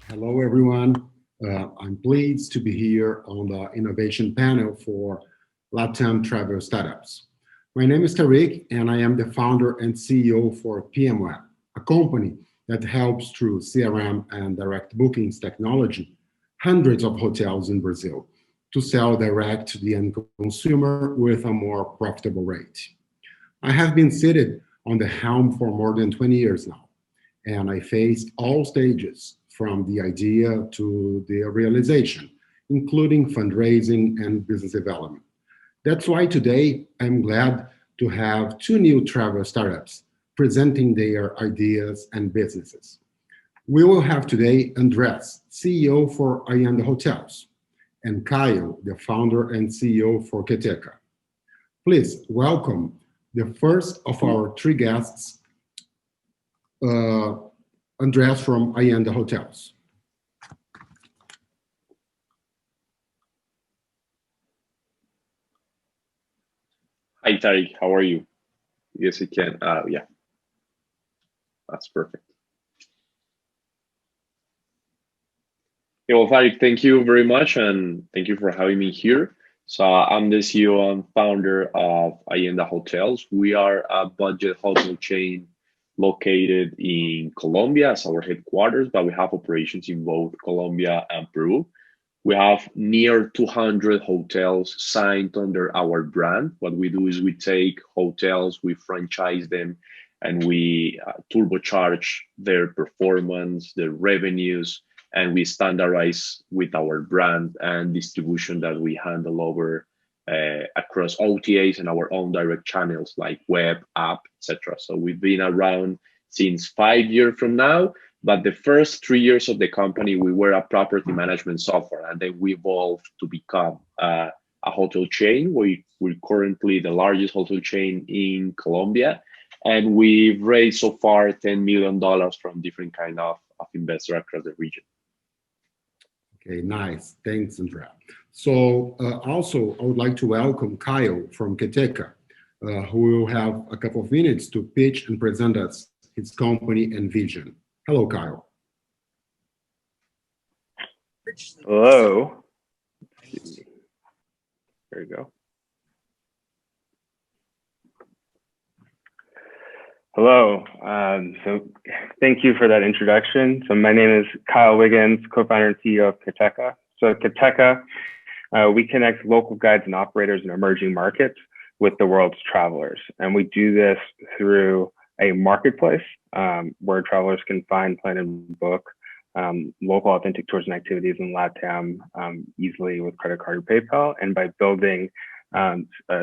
Hello, everyone. I'm pleased to be here on the innovation panel for LatAm travel startups. My name is Tárik, and I am the founder and CEO for Pmweb, a company that helps through CRM and direct bookings technology hundreds of hotels in Brazil to sell direct to the end consumer with a more profitable rate. I have been seated on the helm for more than 20 years now, and I faced all stages from the idea to the realization, including fundraising and business development. That's why today I'm glad to have two new travel startups presenting their ideas and businesses. We will have today Andrés, CEO for Ayanda Hotels, and Kyle, the founder and CEO for Keteka. Please welcome the first of our three guests, uh, Andrés from Ayanda Hotels. Hi, Tárik. How are you? Yes, I can. Yeah, that's perfect. Okay, well, Tárik, thank you very much, and thank you for having me here. So I'm the CEO and founder of Ayanda Hotels. We are a budget hotel chain located in Colombia as our headquarters, but we have operations in both Colombia and Peru. We have near 200 hotels signed under our brand. What we do is we take hotels, we franchise them, and we turbocharge their performance, their revenues, and we standardize with our brand and distribution that we handle over across OTAs and our own direct channels like web, app, etc. So we've been around since 5 years from now, but the first 3 years of the company, we were a property management software, and then we evolved to become a hotel chain. We're currently the largest hotel chain in Colombia, and we've raised so far $10 million from different kind of investors across the region. Okay, nice. Thanks, Andrea. So also, I would like to welcome Kyle from Keteka, who will have a couple of minutes to pitch and present us his company and vision. Hello, Kyle. Hello. There you go. Hello. So thank you for that introduction. So my name is Kyle Wiggins, co-founder and CEO of Keteka. So at Keteka, we connect local guides and operators in emerging markets with the world's travelers. And we do this through a marketplace where travelers can find, plan, and book local authentic tours and activities in LatAm easily with credit card or PayPal, and by building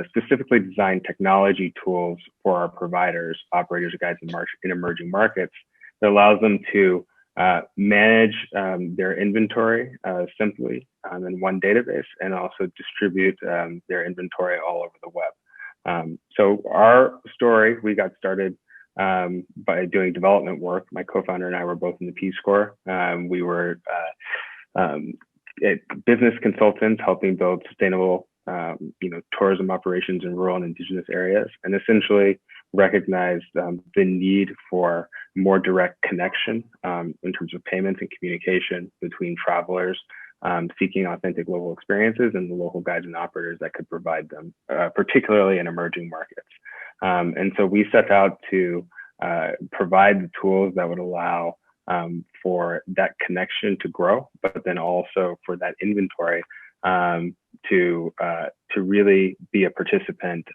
specifically designed technology tools for our providers, operators, guides in emerging markets that allows them to manage their inventory simply in one database, and also distribute their inventory all over the web. So our story, we got started by doing development work. My co-founder and I were both in the Peace Corps. We were business consultants helping build sustainable tourism operations in rural and indigenous areas, and essentially recognized the need for more direct connection in terms of payments and communication between travelers seeking authentic local experiences and the local guides and operators that could provide them, particularly in emerging markets. And so we set out to provide the tools that would allow for that connection to grow, but then also for that inventory to really be a participant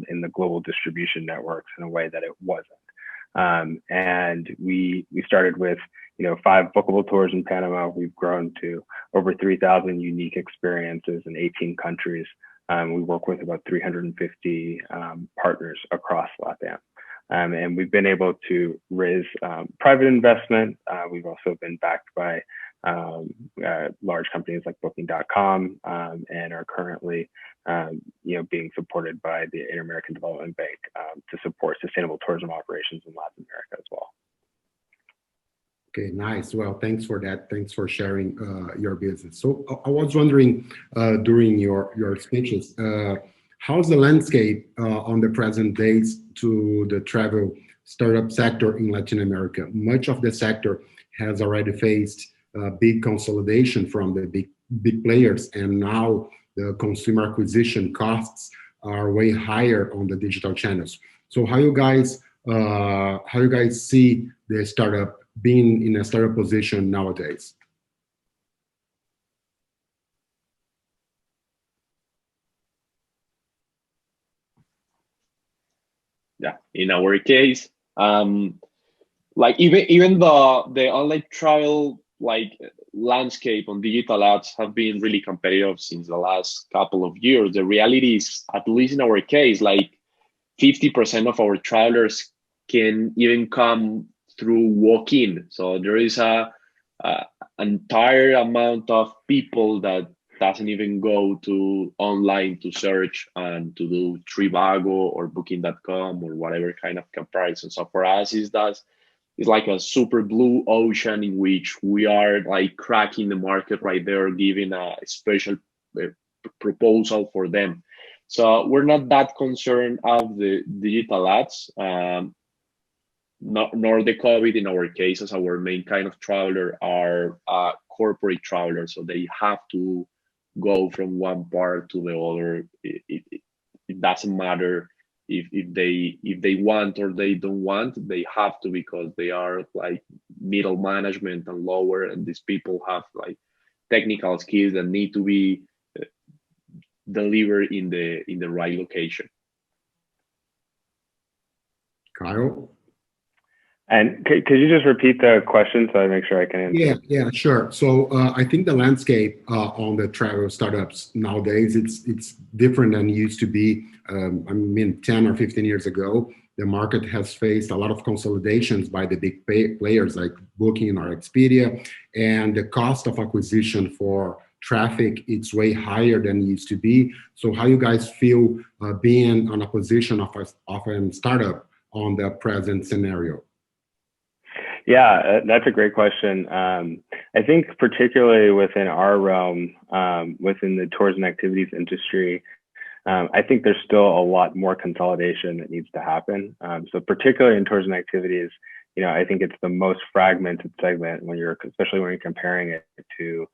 in the global distribution networks in a way that it wasn't. And we started with 5 bookable tours in Panama. We've grown to over 3,000 unique experiences in 18 countries. We work with about 350 partners across LatAm. And we've been able to raise private investment. We've also been backed by large companies like Booking.com, and are currently being supported by the Inter-American Development Bank to support sustainable tourism operations in Latin America as well. Okay, nice. Well, thanks for that. Thanks for sharing your business. So I was wondering during your speeches, how's the landscape on the present days to the travel startup sector in Latin America? Much of the sector has already faced big consolidation from the big players, and now the consumer acquisition costs are way higher on the digital channels. So how you guys see the startup being in a startup position nowadays? Yeah, in our case, like even the online travel landscape on digital ads have been really competitive since the last couple of years. The reality is, at least in our case, like 50% of our travelers can even come through walk-in. So there is a entire amount of people that doesn't even go to online to search and to do Trivago or Booking.com or whatever kind of comparison. So for us, it's like a super blue ocean in which we are like cracking the market right there, giving a special proposal for them. So we're not that concerned of the digital ads, nor the COVID in our case, as our main kind of traveler are corporate travelers. So they have to go from one part to the other. It doesn't matter if they want or they don't want. They have to, because they are like middle management and lower, and these people have like technical skills that need to be delivered in the right location. Kyle? And could you just repeat the question so I make sure I can answer? Yeah, sure. So I think the landscape on the travel startups nowadays, it's different than it used to be. I mean, 10 or 15 years ago, the market has faced a lot of consolidations by the big players like Booking or Expedia, and the cost of acquisition for traffic, it's way higher than it used to be. So how you guys feel being on a position of a startup on the present scenario? Yeah, that's a great question. I think particularly within our realm, within the tours and activities industry, I think there's still a lot more consolidation that needs to happen. So particularly in tours and activities, I think it's the most fragmented segment especially when you're comparing it to,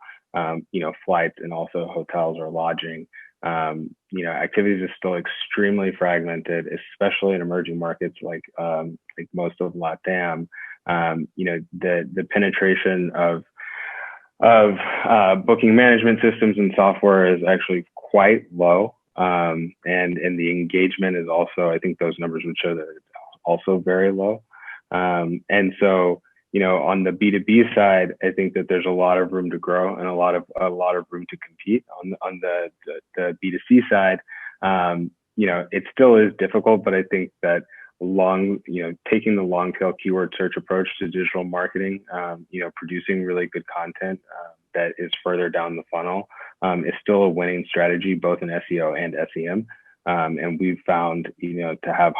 flights and also hotels or lodging. Activities is still extremely fragmented, especially in emerging markets like most of LatAm. The penetration of booking management systems and software is actually quite low. And the engagement is also, I think those numbers would show that it's also very low. And so, on the B2B side, I think that there's a lot of room to grow and a lot of room to compete. On the B2C side, it still is difficult, but I think that taking the long tail keyword search approach to digital marketing, producing really good content that is further down the funnel is still a winning strategy, both in SEO and SEM. And we've found, to have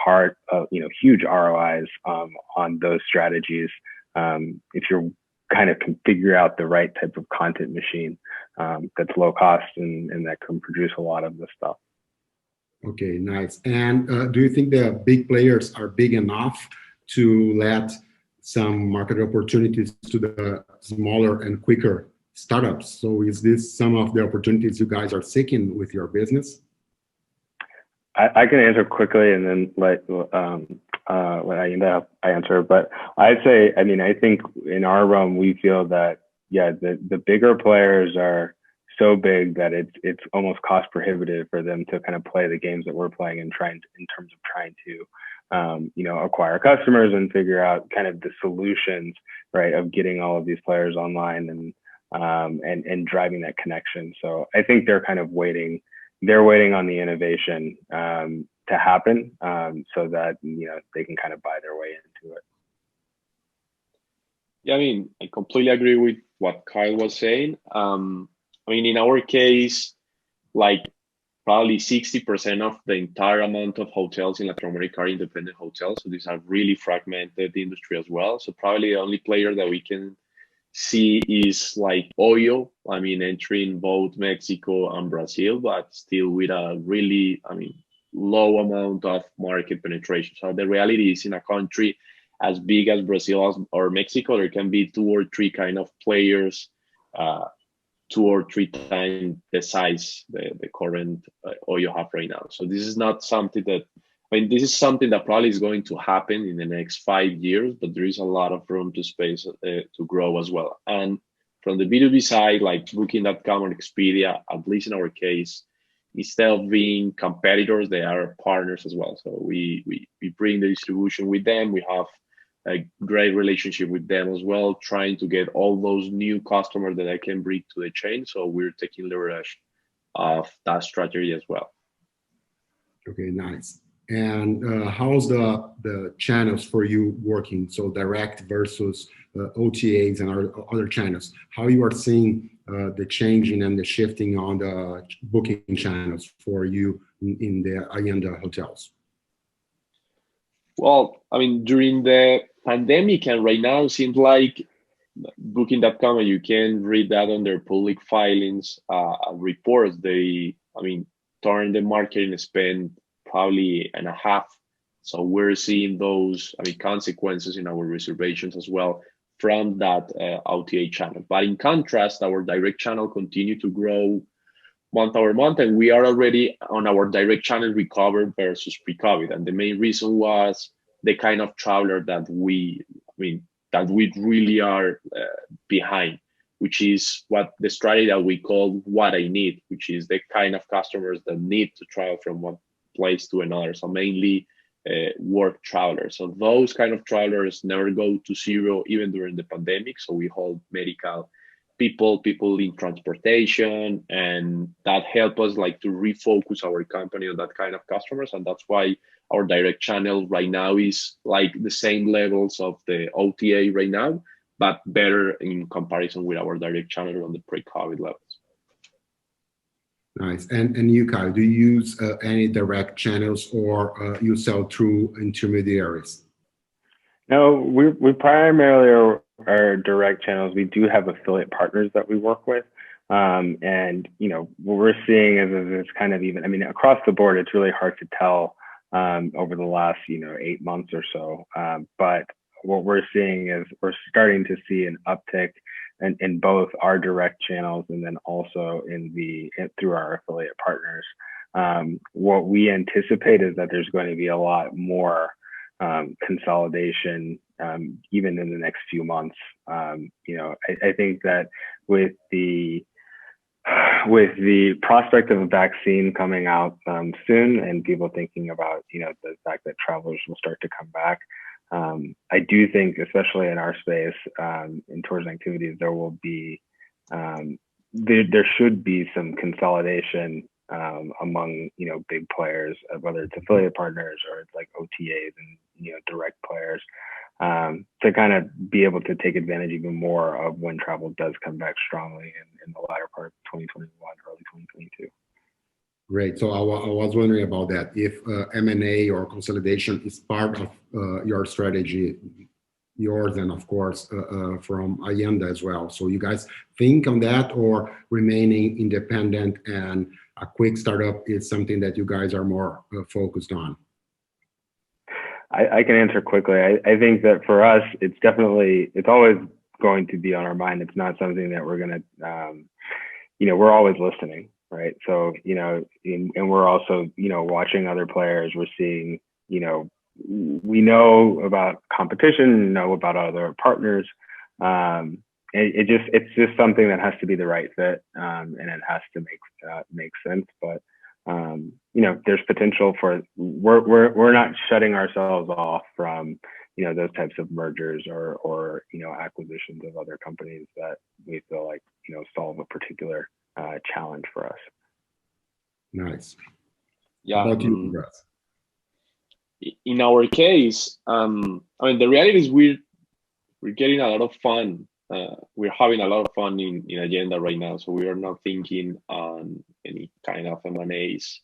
huge ROIs on those strategies if you're kind of can figure out the right type of content machine that's low cost and that can produce a lot of this stuff. Okay, nice. And do you think the big players are big enough to let some market opportunities to the smaller and quicker startups? So is this some of the opportunities you guys are seeking with your business? I can answer quickly and then let Ayenda answer. But I'd say, I think in our realm, we feel that, the bigger players are so big that it's almost cost prohibitive for them to kind of play the games that we're playing in terms of trying to acquire customers and figure out kind of the solutions, right, of getting all of these players online and driving that connection. So I think they're kind of waiting on the innovation to happen so that they can kind of buy their way into it. Yeah, I completely agree with what Kyle was saying. In our case, like probably 60% of the entire amount of hotels in Latin America are independent hotels. So these are really fragmented industry as well. So probably the only player that we can see is like Oyo. Entering both Mexico and Brazil, but still with a really, low amount of market penetration. So the reality is, in a country as big as Brazil or Mexico. There can be 2 or 3 kind of players, 2 or 3 times the size, the current oil you have right now. So this is not something that, this is something that probably is going to happen in the next 5 years, but there is a lot of room to space to grow as well. And from the B2B side, like Booking.com or Expedia, at least in our case, instead of being competitors, they are partners as well. So we bring the distribution with them. We have a great relationship with them as well, trying to get all those new customers that I can bring to the chain. So we're taking leverage of that strategy as well. Okay, nice. And how's the channels for you working? So direct versus OTAs and other channels. How you are seeing the changing and the shifting on the booking channels for you in the Ayanda Hotels? Well, during the pandemic and right now, it seems like Booking.com, and you can read that on their public filings, reports. They, turn the marketing spend probably and a half. So we're seeing those consequences in our reservations as well from that OTA channel. But in contrast, our direct channel continued to grow month over month, and we are already on our direct channel recovered versus pre-COVID. And the main reason was the kind of traveler that we really are behind, which is what the strategy that we call what I need, which is the kind of customers that need to travel from one place to another. So mainly work travelers. So those kind of travelers never go to zero, even during the pandemic. So we hold medical people in transportation, and that help us to refocus our company on that kind of customers. And that's why our direct channel right now is the same levels of the OTA right now, but better in comparison with our direct channel on the pre-COVID levels. Nice. And you, Kyle, do you use any direct channels, or you sell through intermediaries? No, we primarily are direct channels. We do have affiliate partners that we work with. And, what we're seeing is it's kind of even, across the board, it's really hard to tell over the last, 8 months or so. But what we're seeing is we're starting to see an uptick in both our direct channels and then also through our affiliate partners. What we anticipate is that there's going to be a lot more consolidation even in the next few months. I think that with the prospect of a vaccine coming out soon, and people thinking about the fact that travelers will start to come back, I do think, especially in our space, in tourism activities, there will be there should be some consolidation among big players, whether it's affiliate partners or it's like OTAs and direct players, to kind of be able to take advantage even more of when travel does come back strongly in the latter part of 2021, early 2022. Great. So I was wondering about that. If M&A or consolidation is part of your strategy, yours and of course from Ayenda as well. So you guys think on that, or remaining independent and a quick startup is something that you guys are more focused on? I can answer quickly. I think that for us, it's always going to be on our mind. It's not something that we're going to, we're always listening, right? So, and we're also, watching other players. We're seeing, we know about competition, know about other partners. It's just something that has to be the right fit, and it has to make sense. But there's potential for we're not shutting ourselves off from those types of mergers or acquisitions of other companies that we feel like solve a particular challenge for us. Nice. Yeah. How about you, Andrés? In our case, the reality is we're getting a lot of fun. We're having a lot of fun in Ayenda right now, so we are not thinking on any kind of M&As.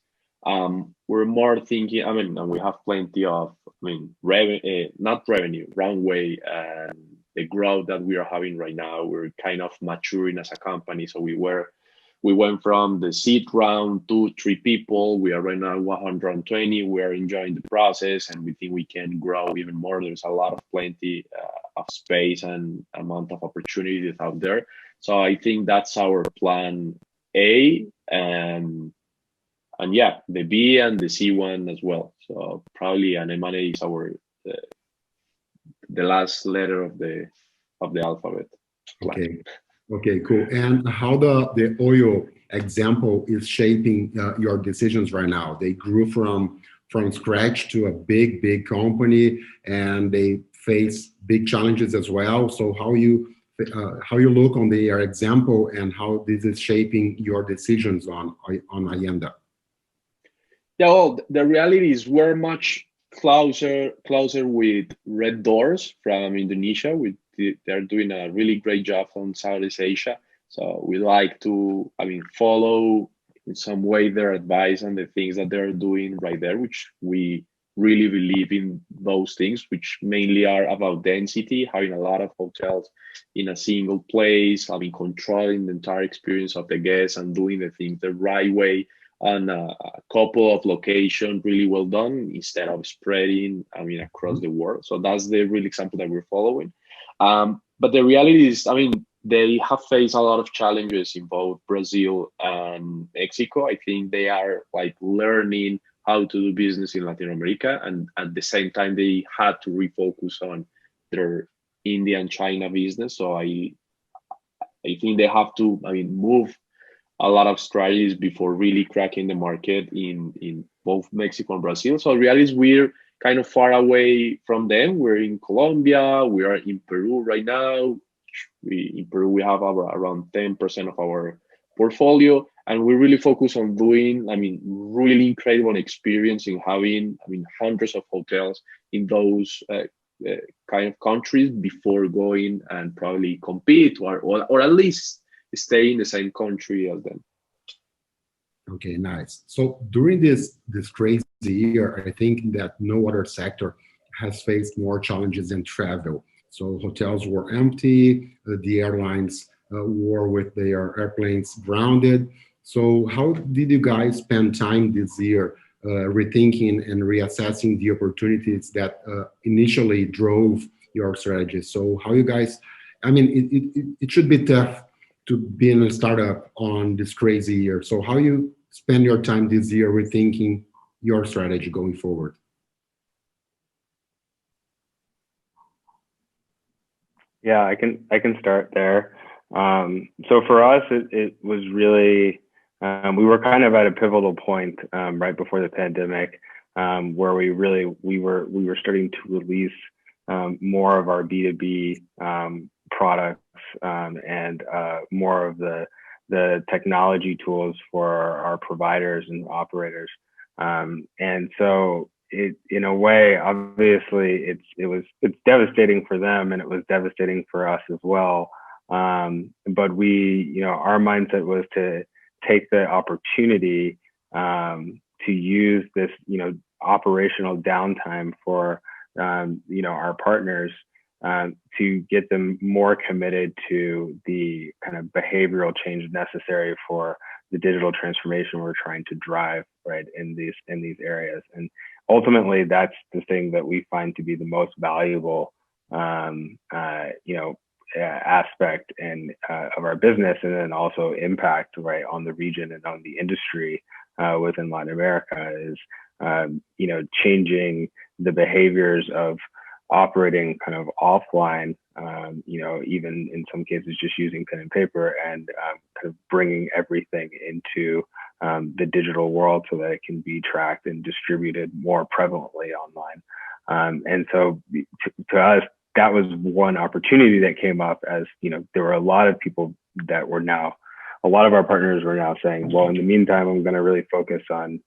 We're more thinking, and we have plenty of, not revenue, runway, and the growth that we are having right now. We're kind of maturing as a company, so we were we went from the seed round to 3 people. We are right now 120. We are enjoying the process, and we think we can grow even more. There's a lot of plenty of space and amount of opportunities out there. So I think that's our plan A, and yeah, the B and the C one as well. So probably an M&A is our the last letter of the alphabet. Okay. Okay, cool. And how the oil example is shaping your decisions right now? They grew from scratch to a big company, and they face big challenges as well. So how you look on their example and how this is shaping your decisions on Ayenda? Yeah, well, the reality is we're much closer with Red Doors from Indonesia. They're doing a really great job on Southeast Asia. So we like to, follow in some way their advice and the things that they're doing right there, which we really believe in those things, which mainly are about density, having a lot of hotels in a single place, controlling the entire experience of the guests and doing the things the right way on a couple of locations really well done instead of spreading, across the world. So that's the real example that we're following. But the reality is, they have faced a lot of challenges in both Brazil and Mexico. I think they are learning how to do business in Latin America, and at the same time they had to refocus on their India and China business. So I think they have to move a lot of strategies before really cracking the market in both Mexico and Brazil. So the reality is we're kind of far away from them. We're in Colombia, we are in Peru right now. In Peru, we have around 10% of our portfolio, and we really focus on doing, really incredible experience in having, hundreds of hotels in those kind of countries before going and probably compete or at least stay in the same country as them. Okay, nice. So during this crazy year, I think that no other sector has faced more challenges than travel. So hotels were empty, the airlines were with their airplanes grounded. So how did you guys spend time this year rethinking and reassessing the opportunities that initially drove your strategy? So how you guys, it should be tough to be in a startup on this crazy year. So how you spend your time this year rethinking your strategy going forward? Yeah, I can start there. So for us, it was really, we were kind of at a pivotal point right before the pandemic, where we were starting to release more of our B2B products and more of the technology tools for our providers and operators. And so in a way, obviously it's devastating for them, and it was devastating for us as well. But our mindset was to take the opportunity to use this, operational downtime for, our partners to get them more committed to the kind of behavioral change necessary for the digital transformation we're trying to drive right in these areas. And ultimately, that's the thing that we find to be the most valuable, aspect and of our business, and then also impact right on the region and on the industry within Latin America is, changing the behaviors of operating kind of offline, even in some cases just using pen and paper, and kind of bringing everything into the digital world so that it can be tracked and distributed more prevalently online. And so to us, that was one opportunity that came up as, there were a lot of people that a lot of our partners were now saying, well, in the meantime, I'm going to really focus on,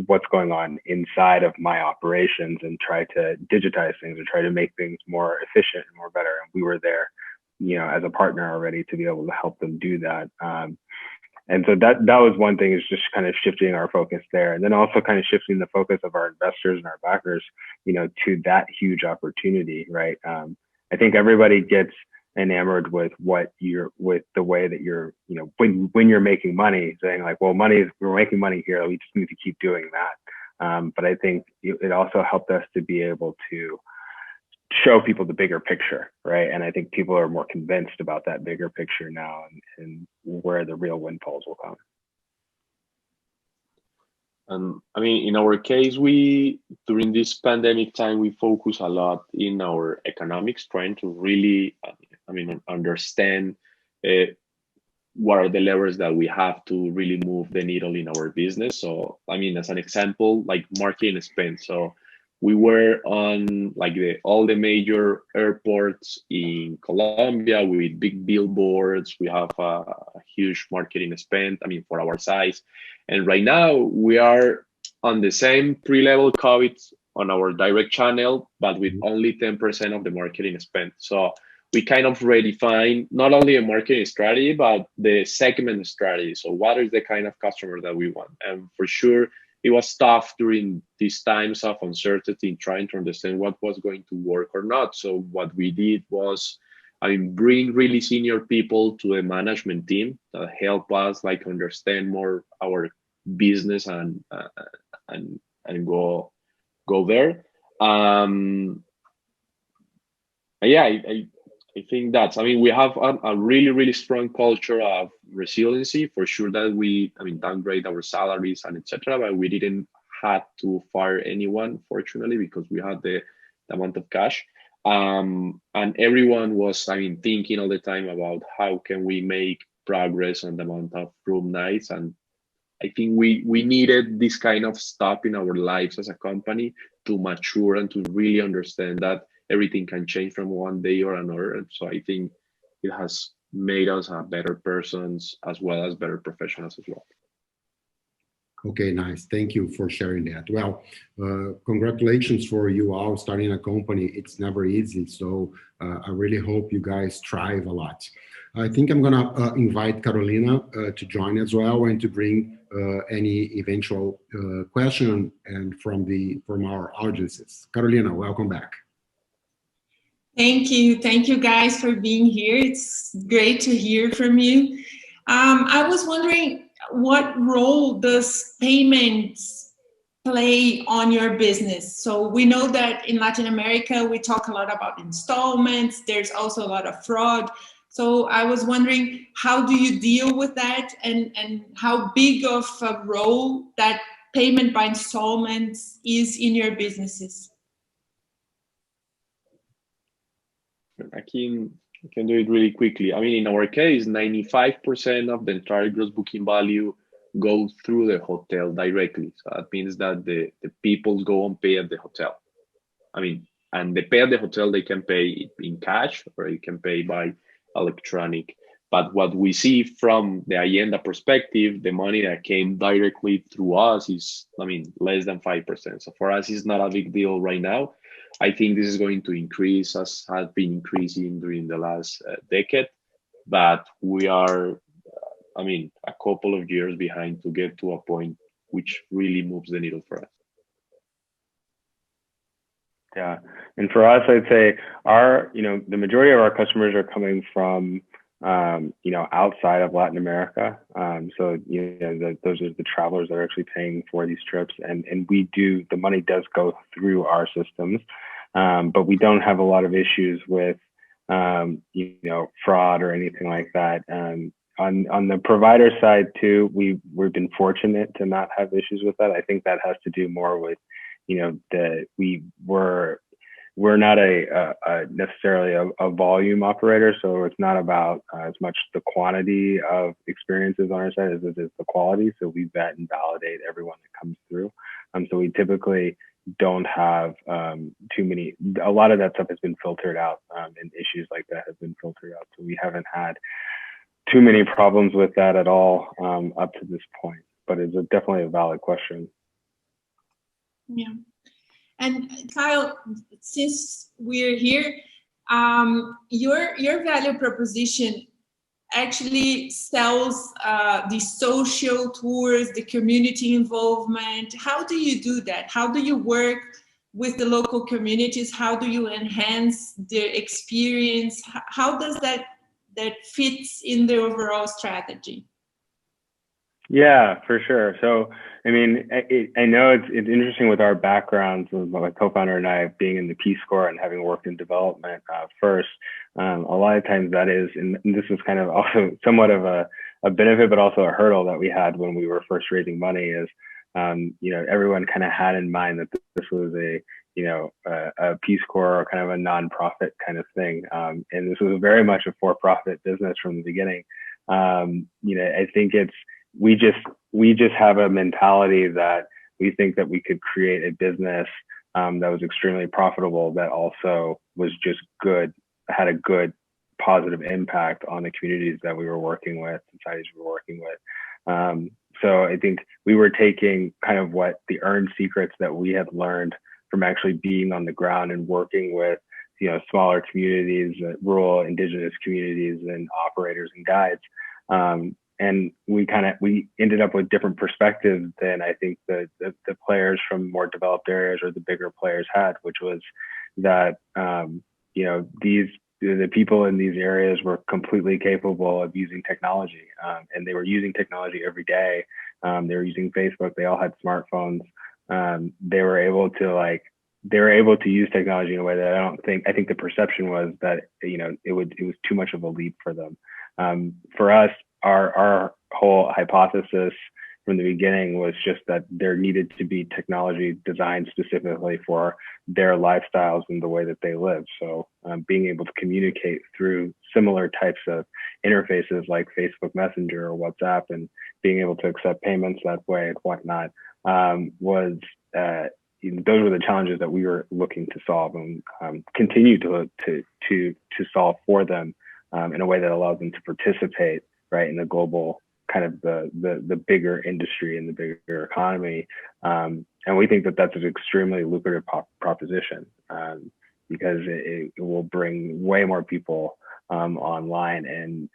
what's going on inside of my operations and try to digitize things and try to make things more efficient and more better. And we were there, as a partner already to be able to help them do that. And so that was one thing, is just kind of shifting our focus there. And then also kind of shifting the focus of our investors and our backers, to that huge opportunity, right? I think everybody gets enamored with the way that you're, when you're making money, saying like, well, we're making money here, we just need to keep doing that. But I think it also helped us to be able to show people the bigger picture, right? And I think people are more convinced about that bigger picture now, and where the real windfalls will come. I mean, in our case, during this pandemic time, we focus a lot in our economics, trying to really, understand what are the levers that we have to really move the needle in our business. So, as an example, like marketing spend. So we were on like all the major airports in Colombia with big billboards. We have a huge marketing spend, for our size. And right now we are on the same pre-level COVID on our direct channel, but with only 10% of the marketing spend. So we kind of redefine not only a marketing strategy, but the segment strategy. So what is the kind of customer that we want? And for sure, it was tough during these times of uncertainty, trying to understand what was going to work or not. So what we did was, bring really senior people to a management team that help us like understand more our business and go there. I think that's, we have a really, really strong culture of resiliency, for sure, that we, downgrade our salaries and etc. But we didn't have to fire anyone, fortunately, because we had the amount of cash. And everyone was, thinking all the time about how can we make progress on the amount of room nights. And I think we needed this kind of stuff in our lives as a company to mature and to really understand that everything can change from one day or another. And so I think it has made us a better persons as well as better professionals as well. Okay, nice. Thank you for sharing that. Well, congratulations for you all starting a company. It's never easy. So I really hope you guys thrive a lot. I think I'm gonna invite Carolina to join as well and to bring any eventual question and from our audiences. Carolina, welcome back. Thank you guys for being here. It's great to hear from you. I was wondering, what role does payments play on your business? So we know that in Latin America, we talk a lot about installments. There's also a lot of fraud. So I was wondering, how do you deal with that, and how big of a role that payment by installments is in your businesses? I can do it really quickly. In our case, 95% of the entire gross booking value goes through the hotel directly. So that means that the people go and pay at the hotel. And they pay at the hotel, they can pay in cash or you can pay by electronic. But what we see from the Ayenda perspective, the money that came directly through us is, less than 5%. So for us, it's not a big deal right now. I think this is going to increase, as has been increasing during the last decade, but we are, a couple of years behind to get to a point which really moves the needle for us. Yeah, and for us, I'd say the majority of our customers are coming from, outside of Latin America. So, those are the travelers that are actually paying for these trips, and the money does go through our systems, but we don't have a lot of issues with, fraud or anything like that. On the provider side too, we've been fortunate to not have issues with that. I think that has to do more with, we're not necessarily a volume operator, so it's not about as much the quantity of experiences on our side as it is the quality. So we vet and validate everyone that comes through. So we typically don't have too many. A lot of that stuff has been filtered out, and issues like that have been filtered out. So we haven't had too many problems with that at all up to this point. But it's definitely a valid question. Yeah. And Kyle, since we're here, your value proposition actually sells the social tours, the community involvement. How do you do that? How do you work with the local communities? How do you enhance their experience? How does that fits in the overall strategy? Yeah, for sure. So, I mean, I know it's interesting with our backgrounds, with my co-founder and I being in the Peace Corps and having worked in development first. A lot of times that is, and this is kind of also somewhat of a benefit, but also a hurdle that we had when we were first raising money is, you know, everyone kind of had in mind that this was a Peace Corps or kind of a nonprofit kind of thing. And this was very much a for-profit business from the beginning. You know, I think we just have a mentality that we think that we could create a business that was extremely profitable, that also was just good, had a good positive impact on the communities that we were working with, societies we were working with. So I think we were taking kind of what the earned secrets that we had learned from actually being on the ground and working with, you know, smaller communities, rural indigenous communities and operators and guides. And we ended up with different perspectives than I think the players from more developed areas or the bigger players had, which was that, you know, the people in these areas were completely capable of using technology, and they were using technology every day. They were using Facebook. They all had smartphones. They were able to use technology in a way that I think the perception was that, you know, it was too much of a leap for them. For us, our whole hypothesis from the beginning was just that there needed to be technology designed specifically for their lifestyles and the way that they live. So being able to communicate through similar types of interfaces like Facebook Messenger or WhatsApp, and being able to accept payments that way and whatnot, was those were the challenges that we were looking to solve, and continue to solve for them in a way that allows them to participate right in the global kind of the bigger industry and the bigger economy. And we think that that's an extremely lucrative proposition, because it will bring way more people online, and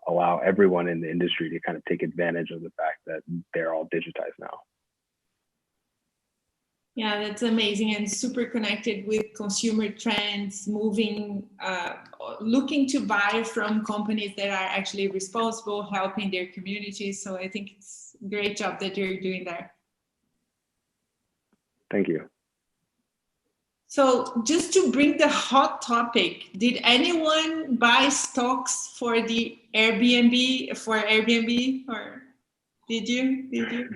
allow everyone in the industry to kind of take advantage of the fact that they're all digitized now. Yeah, that's amazing, and super connected with consumer trends, moving, looking to buy from companies that are actually responsible, helping their communities. So I think it's a great job that you're doing there. Thank you. So just to bring the hot topic, did anyone buy stocks for the Airbnb, or did you?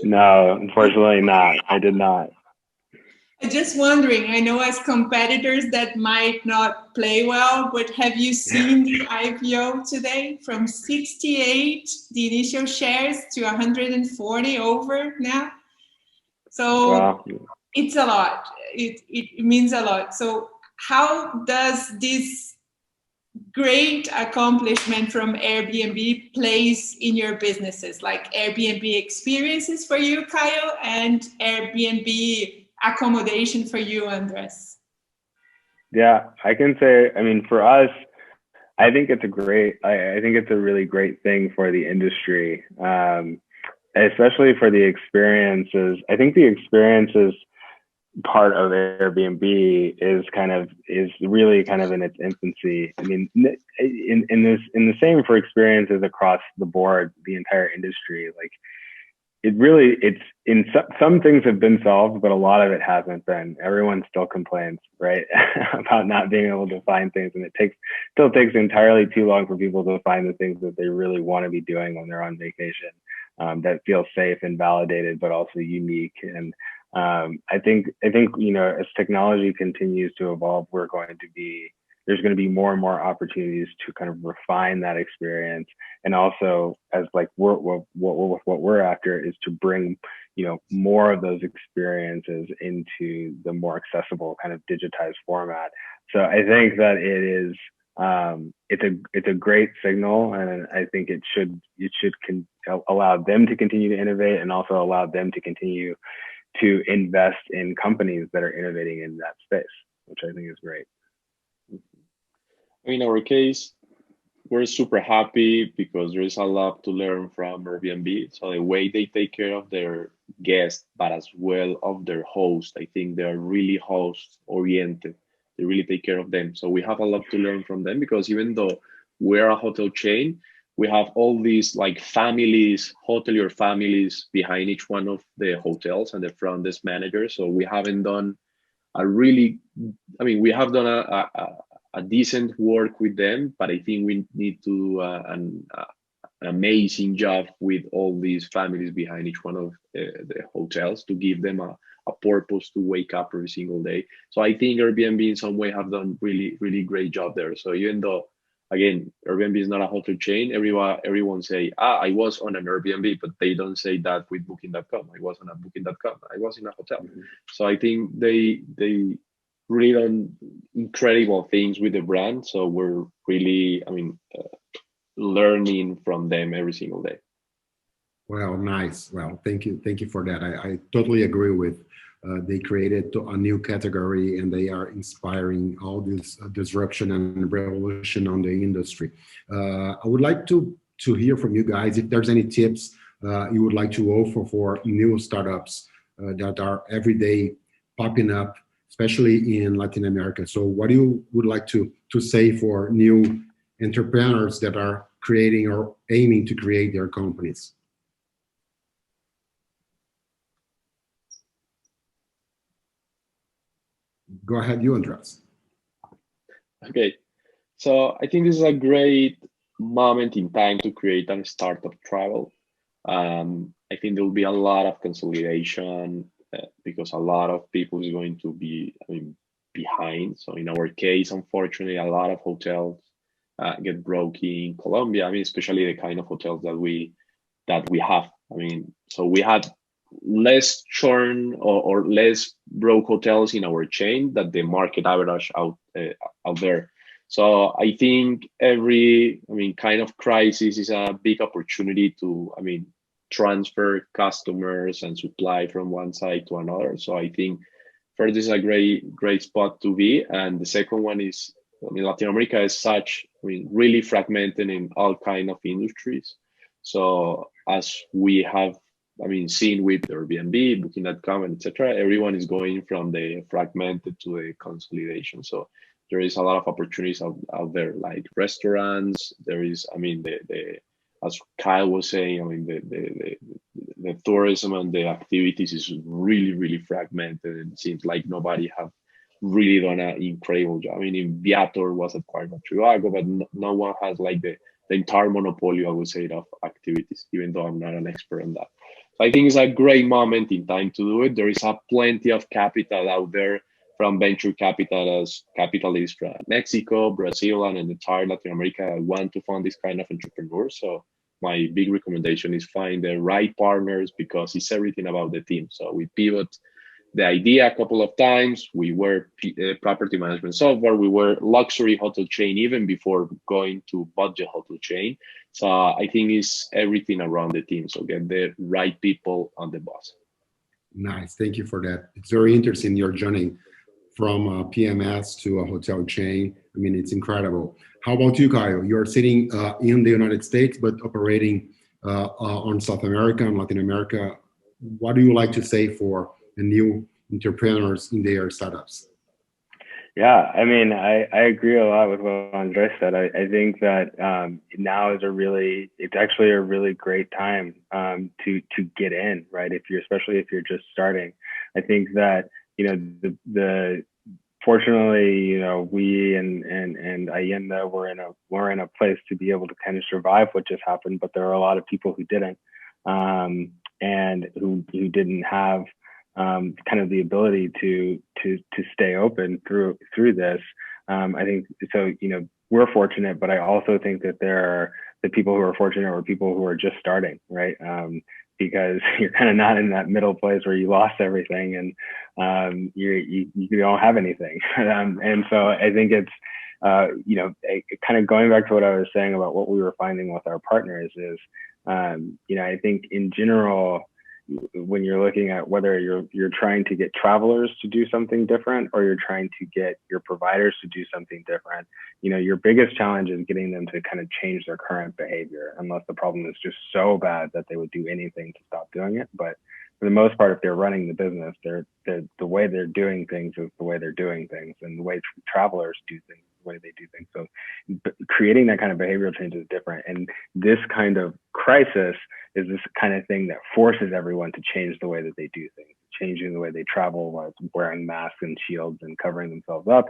No, unfortunately not. I did not. I'm just wondering, I know as competitors that might not play well, but have you seen the IPO today? From 68, the initial shares, to 140 over now. So wow. It's a lot. It means a lot. So how does this great accomplishment from Airbnb plays in your businesses, like Airbnb experiences for you, Kyle, and Airbnb accommodation for you, Andrés? Yeah, I can say, I mean, for us, I think it's a really great thing for the industry, especially for the experiences. I think the experiences part of Airbnb is really kind of in its infancy. I mean, in the same for experiences across the board, the entire industry, like some things have been solved, but a lot of it hasn't been. Everyone still complains, right, about not being able to find things, and it still takes entirely too long for people to find the things that they really want to be doing when they're on vacation, that feel safe and validated, but also unique. And I think, you know, as technology continues to evolve, there's going to be more and more opportunities to kind of refine that experience. And also, as like what we're after is to bring, you know, more of those experiences into the more accessible kind of digitized format. So I think that it is, it's a great signal, and I think it should allow them to continue to innovate, and also allow them to continue to invest in companies that are innovating in that space, which I think is great. In our case, we're super happy because there is a lot to learn from Airbnb. So the way they take care of their guests, but as well of their host. I think they are really host oriented. They really take care of them. So we have a lot to learn from them, because even though we're a hotel chain, we have all these like families, hotelier families behind each one of the hotels and the front desk managers. So we haven't done a really, I mean, we have done a decent work with them, but I think we need to do an amazing job with all these families behind each one of the hotels to give them a purpose to wake up every single day. So I think Airbnb in some way have done really great job there. So even though, again, Airbnb is not a hotel chain, everyone say, I was on an Airbnb, but they don't say that with booking.com. I was on a booking.com. I was in a hotel. Mm-hmm. So I think they really done incredible things with the brand. So we're really, learning from them every single day. Well, nice. Well, thank you for that. I totally agree with. They created a new category, and they are inspiring all this disruption and revolution on the industry. I would like to hear from you guys if there's any tips you would like to offer for new startups that are every day popping up, especially in Latin America. So what you would like to say for new entrepreneurs that are creating or aiming to create their companies? Go ahead, you, Andrés. Okay, so I think this is a great moment in time to create a startup travel. I think there will be a lot of consolidation because a lot of people is going to be behind. So in our case, unfortunately, a lot of hotels get broke in Colombia. Especially the kind of hotels that we have. So we had less churn or less broke hotels in our chain that the market average out there. So I think every kind of crisis is a big opportunity to transfer customers and supply from one side to another. So I think first, this is a great spot to be, and the second one is Latin America is such really fragmented in all kind of industries. So as we have seen with Airbnb, Booking.com, and etc., everyone is going from the fragmented to the consolidation. So there is a lot of opportunities out there, like restaurants. There is, the as Kyle was saying, the tourism and the activities is really fragmented, and it seems like nobody have really done an incredible job. In Viator was acquired by Trivago, but no one has like the entire monopoly, I would say, of activities, even though I'm not an expert on that. So I think it's a great moment in time to do it. There is plenty of capital out there from venture capitalists from Mexico, Brazil, and in entire Latin America want to fund this kind of entrepreneurs. So my big recommendation is find the right partners, because it's everything about the team. So we pivot the idea a couple of times. We were property management software. We were luxury hotel chain even before going to budget hotel chain. So I think it's everything around the team. So get the right people on the bus. Nice. Thank you for that. It's very interesting, your journey from PMS to a hotel chain. It's incredible. How about you, Kyle? You're sitting in the United States, but operating on South America and Latin America. What do you like to say for the new entrepreneurs in their startups? Yeah, I agree a lot with what Andrés said. I think that now is it's actually a really great time to get in, right? Especially if you're just starting. I think that fortunately, we and Ayenda were in a place to be able to kind of survive what just happened, but there are a lot of people who didn't, and who didn't have kind of the ability to stay open through this. I think so. We're fortunate, but I also think that there are the people who are fortunate or people who are just starting, right? Because you're kind of not in that middle place where you lost everything and you don't have anything. And so I think it's kind of going back to what I was saying about what we were finding with our partners is, I think in general, when you're looking at whether you're trying to get travelers to do something different or you're trying to get your providers to do something different, your biggest challenge is getting them to kind of change their current behavior, unless the problem is just so bad that they would do anything to stop doing it. But for the most part, if they're running the business, the way they're doing things is the way they're doing things, and the way travelers do things is the way they do things. So creating that kind of behavioral change is different. And this kind of crisis is this kind of thing that forces everyone to change the way that they do things, changing the way they travel, like wearing masks and shields and covering themselves up,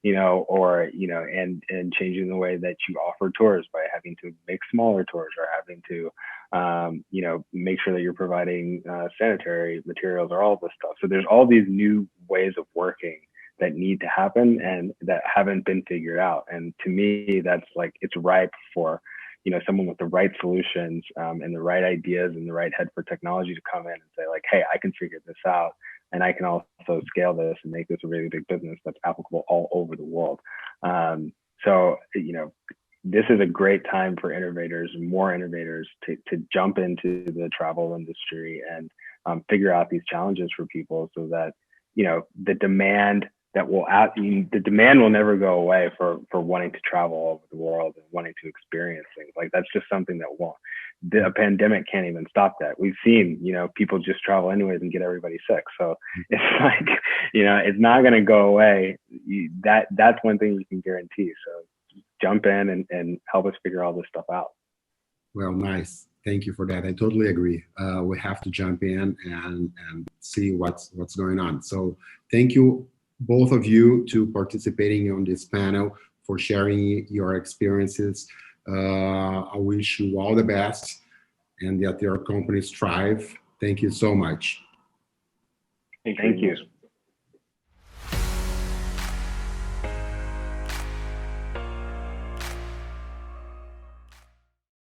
or, and changing the way that you offer tours by having to make smaller tours, or having to, make sure that you're providing sanitary materials, or all of this stuff. So there's all these new ways of working that need to happen and that haven't been figured out. And to me, that's like, it's ripe for, someone with the right solutions and the right ideas and the right head for technology to come in and say like, hey, I can figure this out, and I can also scale this and make this a really big business that's applicable all over the world. So, this is a great time for innovators and more innovators to jump into the travel industry and figure out these challenges for people, so that, the demand will never go away for wanting to travel all over the world and wanting to experience things. Like, that's just something that won't. A pandemic can't even stop that. We've seen, people just travel anyways and get everybody sick. So it's like, it's not going to go away. That's one thing you can guarantee. So jump in and help us figure all this stuff out. Well, nice. Thank you for that. I totally agree. We have to jump in and see what's going on. So thank you, both of you, to participating on this panel, for sharing your experiences. I wish you all the best and that your companies thrive. Thank you so much. Thank you.